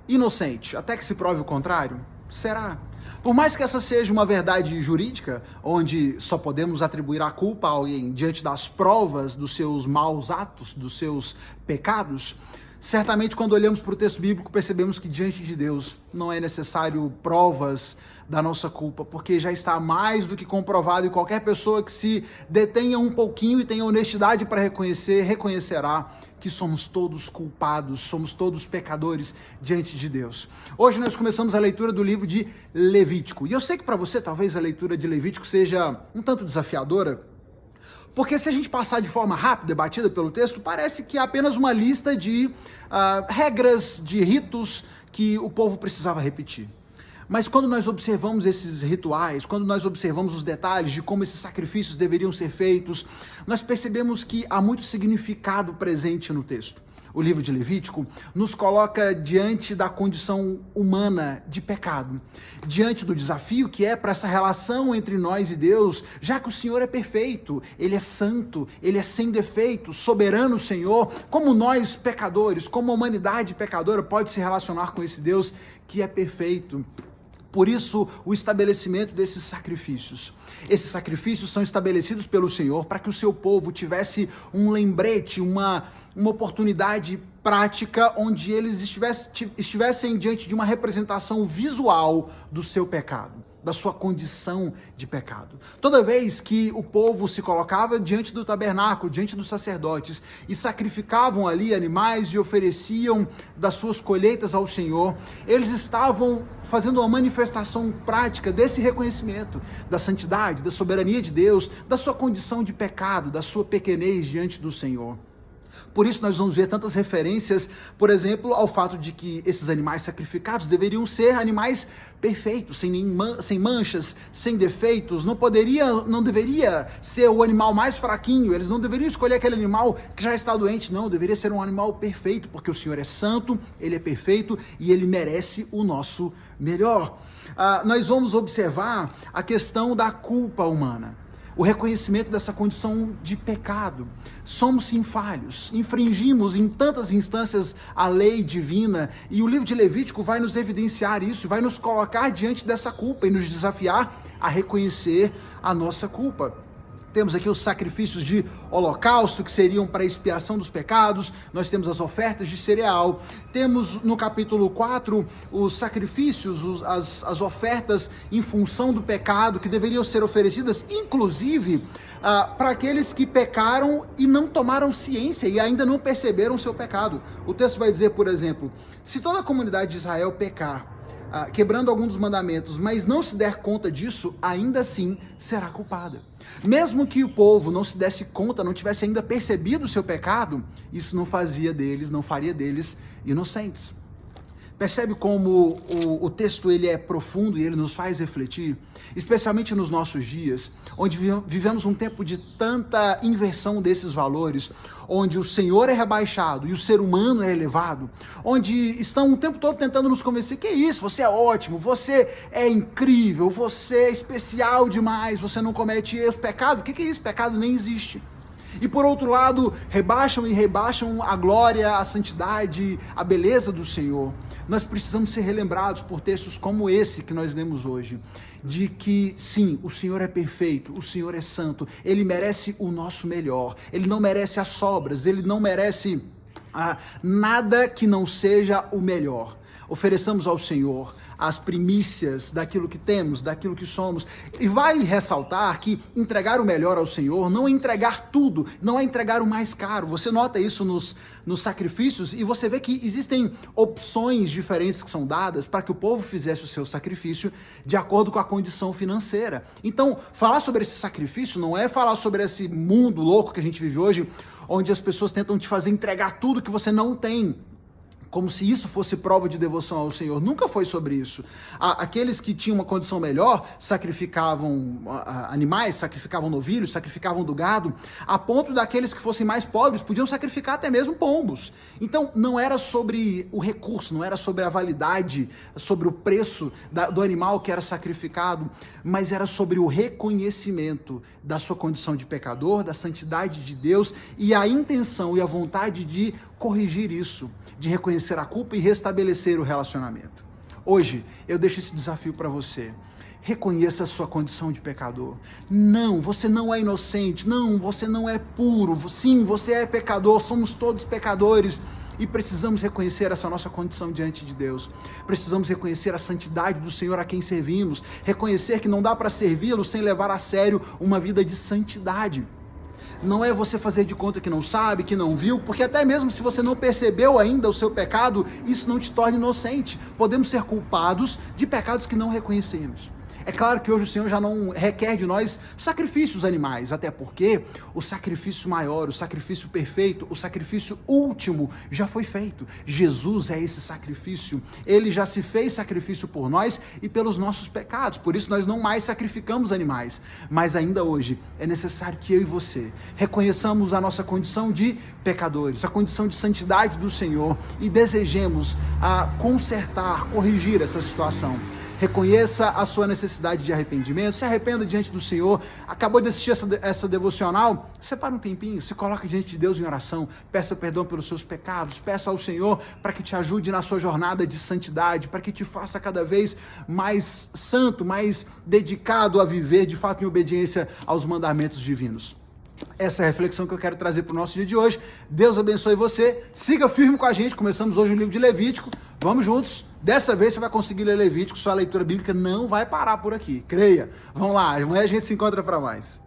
inocente, até que se prove o contrário? Será? Por mais que essa seja uma verdade jurídica, onde só podemos atribuir a culpa a alguém diante das provas dos seus maus atos, dos seus pecados, certamente quando olhamos para o texto bíblico percebemos que diante de Deus não é necessário provas da nossa culpa, porque já está mais do que comprovado e qualquer pessoa que se detenha um pouquinho e tenha honestidade para reconhecer, reconhecerá que somos todos culpados, somos todos pecadores diante de Deus. Hoje nós começamos a leitura do livro de Levítico, e eu sei que para você talvez a leitura de Levítico seja um tanto desafiadora, porque se a gente passar de forma rápida, batida pelo texto, parece que é apenas uma lista de regras, de ritos que o povo precisava repetir. Mas quando nós observamos esses rituais, quando nós observamos os detalhes de como esses sacrifícios deveriam ser feitos, nós percebemos que há muito significado presente no texto. O livro de Levítico nos coloca diante da condição humana de pecado, diante do desafio que é para essa relação entre nós e Deus, já que o Senhor é perfeito, Ele é santo, Ele é sem defeito, soberano Senhor, como nós pecadores, como a humanidade pecadora pode se relacionar com esse Deus que é perfeito. Por isso, o estabelecimento desses sacrifícios. Esses sacrifícios são estabelecidos pelo Senhor para que o seu povo tivesse um lembrete, uma oportunidade prática onde eles estivessem diante de uma representação visual do seu pecado, da sua condição de pecado. Toda vez que o povo se colocava diante do tabernáculo, diante dos sacerdotes, e sacrificavam ali animais e ofereciam das suas colheitas ao Senhor, eles estavam fazendo uma manifestação prática desse reconhecimento da santidade, da soberania de Deus, da sua condição de pecado, da sua pequenez diante do Senhor. Por isso nós vamos ver tantas referências, por exemplo, ao fato de que esses animais sacrificados deveriam ser animais perfeitos, sem manchas, sem defeitos, não deveria ser o animal mais fraquinho, eles não deveriam escolher aquele animal que já está doente, não, deveria ser um animal perfeito, porque o Senhor é santo, Ele é perfeito e Ele merece o nosso melhor. Nós vamos observar a questão da culpa humana. O reconhecimento dessa condição de pecado. Somos sim falhos, infringimos em tantas instâncias a lei divina, e o livro de Levítico vai nos evidenciar isso, vai nos colocar diante dessa culpa e nos desafiar a reconhecer a nossa culpa. Temos aqui os sacrifícios de holocausto, que seriam para a expiação dos pecados. Nós temos as ofertas de cereal. Temos no capítulo 4 os sacrifícios, as ofertas em função do pecado, que deveriam ser oferecidas, inclusive, para aqueles que pecaram e não tomaram ciência e ainda não perceberam o seu pecado. O texto vai dizer, por exemplo, se toda a comunidade de Israel pecar, quebrando algum dos mandamentos, mas não se der conta disso, ainda assim será culpada. Mesmo que o povo não se desse conta, não tivesse ainda percebido o seu pecado, isso não faria deles inocentes. Percebe como o texto ele é profundo e ele nos faz refletir, especialmente nos nossos dias, onde vivemos um tempo de tanta inversão desses valores, onde o Senhor é rebaixado e o ser humano é elevado, onde estão o tempo todo tentando nos convencer que é isso, você é ótimo, você é incrível, você é especial demais, você não comete erros, pecado, o que é isso? Pecado nem existe. E por outro lado, rebaixam a glória, a santidade, a beleza do Senhor. Nós precisamos ser relembrados por textos como esse que nós lemos hoje, de que sim, o Senhor é perfeito, o Senhor é santo, Ele merece o nosso melhor, Ele não merece as sobras, Ele não merece nada que não seja o melhor. Ofereçamos ao Senhor as primícias daquilo que temos, daquilo que somos. E vale ressaltar que entregar o melhor ao Senhor não é entregar tudo, não é entregar o mais caro. Você nota isso nos sacrifícios e você vê que existem opções diferentes que são dadas para que o povo fizesse o seu sacrifício de acordo com a condição financeira. Então, falar sobre esse sacrifício não é falar sobre esse mundo louco que a gente vive hoje, onde as pessoas tentam te fazer entregar tudo que você não tem, como se isso fosse prova de devoção ao Senhor. Nunca foi sobre isso. Aqueles que tinham uma condição melhor sacrificavam animais, sacrificavam novilhos, sacrificavam do gado, a ponto daqueles que fossem mais pobres podiam sacrificar até mesmo pombos. Então não era sobre o recurso, não era sobre a validade, sobre o preço do animal que era sacrificado, mas era sobre o reconhecimento da sua condição de pecador, da santidade de Deus e a intenção e a vontade de corrigir isso, de reconhecer vencer a culpa e restabelecer o relacionamento. Hoje, eu deixo esse desafio para você. Reconheça a sua condição de pecador. Não, você não é inocente. Não, você não é puro. Sim, você é pecador. Somos todos pecadores. E precisamos reconhecer essa nossa condição diante de Deus. Precisamos reconhecer a santidade do Senhor a quem servimos. Reconhecer que não dá para servi-lo sem levar a sério uma vida de santidade. Não é você fazer de conta que não sabe, que não viu, porque até mesmo se você não percebeu ainda o seu pecado, isso não te torna inocente. Podemos ser culpados de pecados que não reconhecemos. É claro que hoje o Senhor já não requer de nós sacrifícios animais, até porque o sacrifício maior, o sacrifício perfeito, o sacrifício último já foi feito. Jesus é esse sacrifício, ele já se fez sacrifício por nós e pelos nossos pecados, por isso nós não mais sacrificamos animais. Mas ainda hoje é necessário que eu e você reconheçamos a nossa condição de pecadores, a condição de santidade do Senhor e desejemos consertar, corrigir essa situação. Reconheça a sua necessidade de arrependimento, se arrependa diante do Senhor. Acabou de assistir essa devocional? Separa um tempinho, se coloque diante de Deus em oração, peça perdão pelos seus pecados, peça ao Senhor para que te ajude na sua jornada de santidade, para que te faça cada vez mais santo, mais dedicado a viver de fato em obediência aos mandamentos divinos. Essa é a reflexão que eu quero trazer para o nosso dia de hoje. Deus abençoe você, siga firme com a gente, começamos hoje o livro de Levítico, vamos juntos, dessa vez você vai conseguir ler Levítico, sua leitura bíblica não vai parar por aqui, creia. Vamos lá, amanhã a gente se encontra para mais.